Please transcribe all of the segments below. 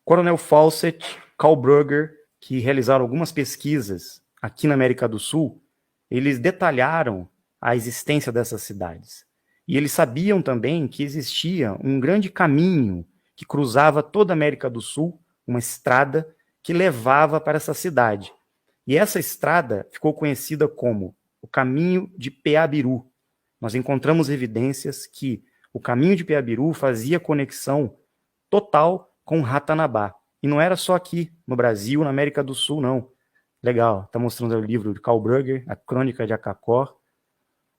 Coronel Fawcett, Karl Brugger, que realizaram algumas pesquisas aqui na América do Sul, eles detalharam a existência dessas cidades. E eles sabiam também que existia um grande caminho que cruzava toda a América do Sul, uma estrada que levava para essa cidade. E essa estrada ficou conhecida como o Caminho de Peabiru. Nós encontramos evidências que o Caminho de Peabiru fazia conexão total com Ratanabá. E não era só aqui, no Brasil, na América do Sul, não. Legal, está mostrando o livro de Karl Brugger, A Crônica de Acacor.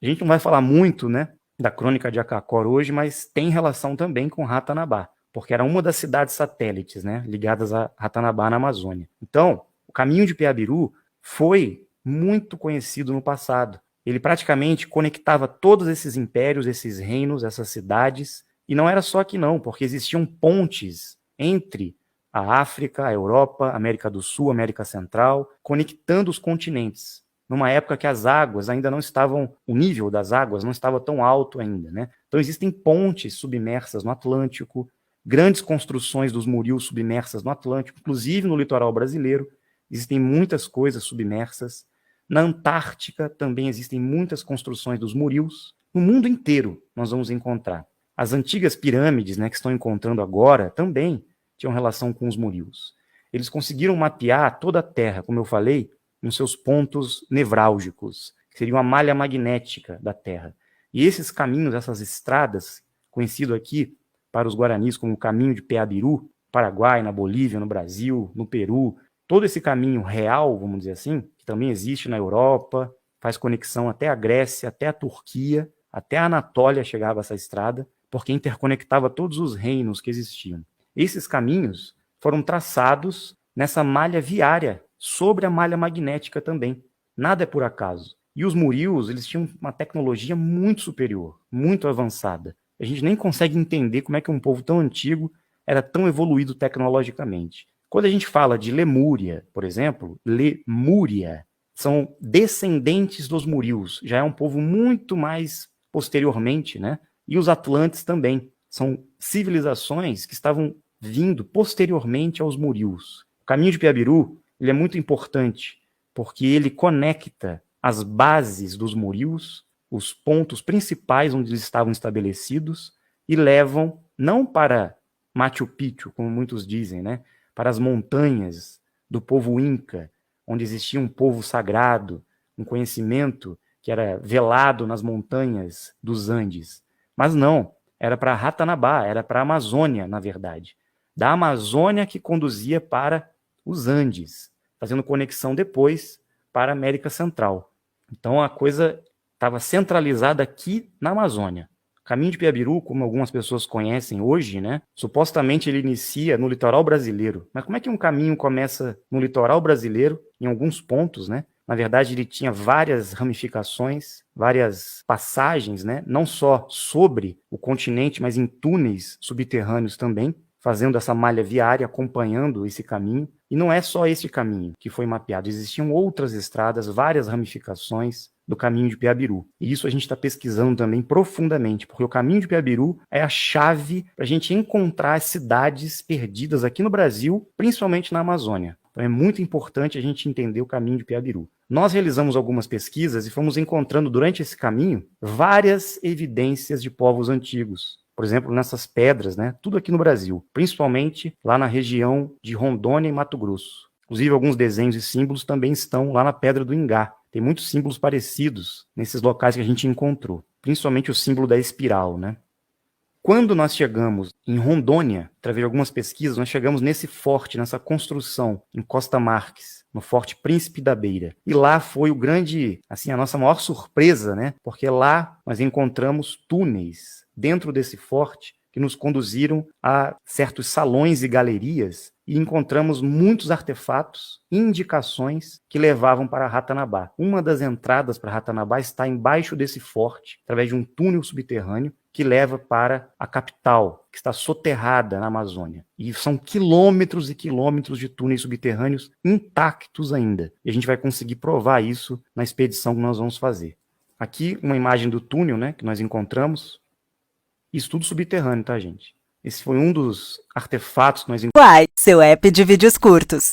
A gente não vai falar muito, né, da Crônica de Acacor hoje, mas tem relação também com Ratanabá, porque era uma das cidades satélites, né, ligadas a Ratanabá na Amazônia. Então, o Caminho de Peabiru foi muito conhecido no passado. Ele praticamente conectava todos esses impérios, esses reinos, essas cidades, e não era só aqui não, porque existiam pontes entre a África, a Europa, a América do Sul, a América Central, conectando os continentes, numa época que as águas ainda não estavam, o nível das águas não estava tão alto ainda, né? Então existem pontes submersas no Atlântico, grandes construções dos murios submersas no Atlântico, inclusive no litoral brasileiro, existem muitas coisas submersas. Na Antártica também existem muitas construções dos murios. No mundo inteiro nós vamos encontrar. As antigas pirâmides, né, que estão encontrando agora, também tinham relação com os murios. Eles conseguiram mapear toda a Terra, como eu falei, nos seus pontos nevrálgicos, que seriam a malha magnética da Terra. E esses caminhos, essas estradas, conhecido aqui para os guaranis como o Caminho de Peabiru, Paraguai, na Bolívia, no Brasil, no Peru, todo esse caminho real, vamos dizer assim, que também existe na Europa, faz conexão até a Grécia, até a Turquia, até a Anatólia chegava essa estrada, porque interconectava todos os reinos que existiam. Esses caminhos foram traçados nessa malha viária, sobre a malha magnética também. Nada é por acaso. E os murios, eles tinham uma tecnologia muito superior, muito avançada. A gente nem consegue entender como é que um povo tão antigo era tão evoluído tecnologicamente. Quando a gente fala de Lemúria, por exemplo, Lemúria, são descendentes dos murios, já é um povo muito mais posteriormente, né? E os atlantes também, são civilizações que estavam vindo posteriormente aos murios. O Caminho de Peabiru, ele é muito importante, porque ele conecta as bases dos murios, os pontos principais onde eles estavam estabelecidos, e levam não para Machu Picchu, como muitos dizem, né? Para as montanhas do povo Inca, onde existia um povo sagrado, um conhecimento que era velado nas montanhas dos Andes. Mas não, era para Ratanabá, era para a Amazônia, na verdade. Da Amazônia que conduzia para os Andes, fazendo conexão depois para a América Central. Então a coisa estava centralizada aqui na Amazônia. O Caminho de Peabiru, como algumas pessoas conhecem hoje, né? Supostamente ele inicia no litoral brasileiro. Mas como é que um caminho começa no litoral brasileiro, em alguns pontos, né? Na verdade, ele tinha várias ramificações, várias passagens, né? Não só sobre o continente, mas em túneis subterrâneos também, fazendo essa malha viária, acompanhando esse caminho. E não é só esse caminho que foi mapeado, existiam outras estradas, várias ramificações do Caminho de Peabiru. E isso a gente está pesquisando também profundamente, porque o Caminho de Peabiru é a chave para a gente encontrar as cidades perdidas aqui no Brasil, principalmente na Amazônia. Então é muito importante a gente entender o Caminho de Peabiru. Nós realizamos algumas pesquisas e fomos encontrando durante esse caminho várias evidências de povos antigos. Por exemplo, nessas pedras, né? Tudo aqui no Brasil, principalmente lá na região de Rondônia e Mato Grosso. Inclusive, alguns desenhos e símbolos também estão lá na Pedra do Ingá. Tem muitos símbolos parecidos nesses locais que a gente encontrou, principalmente o símbolo da espiral, né? Quando nós chegamos em Rondônia, através de algumas pesquisas, nós chegamos nesse forte, nessa construção, em Costa Marques, no Forte Príncipe da Beira. E lá foi o grande, assim, a nossa maior surpresa, né? Porque lá nós encontramos túneis dentro desse forte que nos conduziram a certos salões e galerias e encontramos muitos artefatos, indicações que levavam para Ratanabá. Uma das entradas para Ratanabá está embaixo desse forte, através de um túnel subterrâneo que leva para a capital, que está soterrada na Amazônia. E são quilômetros e quilômetros de túneis subterrâneos intactos ainda. E a gente vai conseguir provar isso na expedição que nós vamos fazer. Aqui uma imagem do túnel, né, que nós encontramos. Isso tudo subterrâneo, tá, gente? Esse foi um dos artefatos que nós Uai, seu app de vídeos curtos.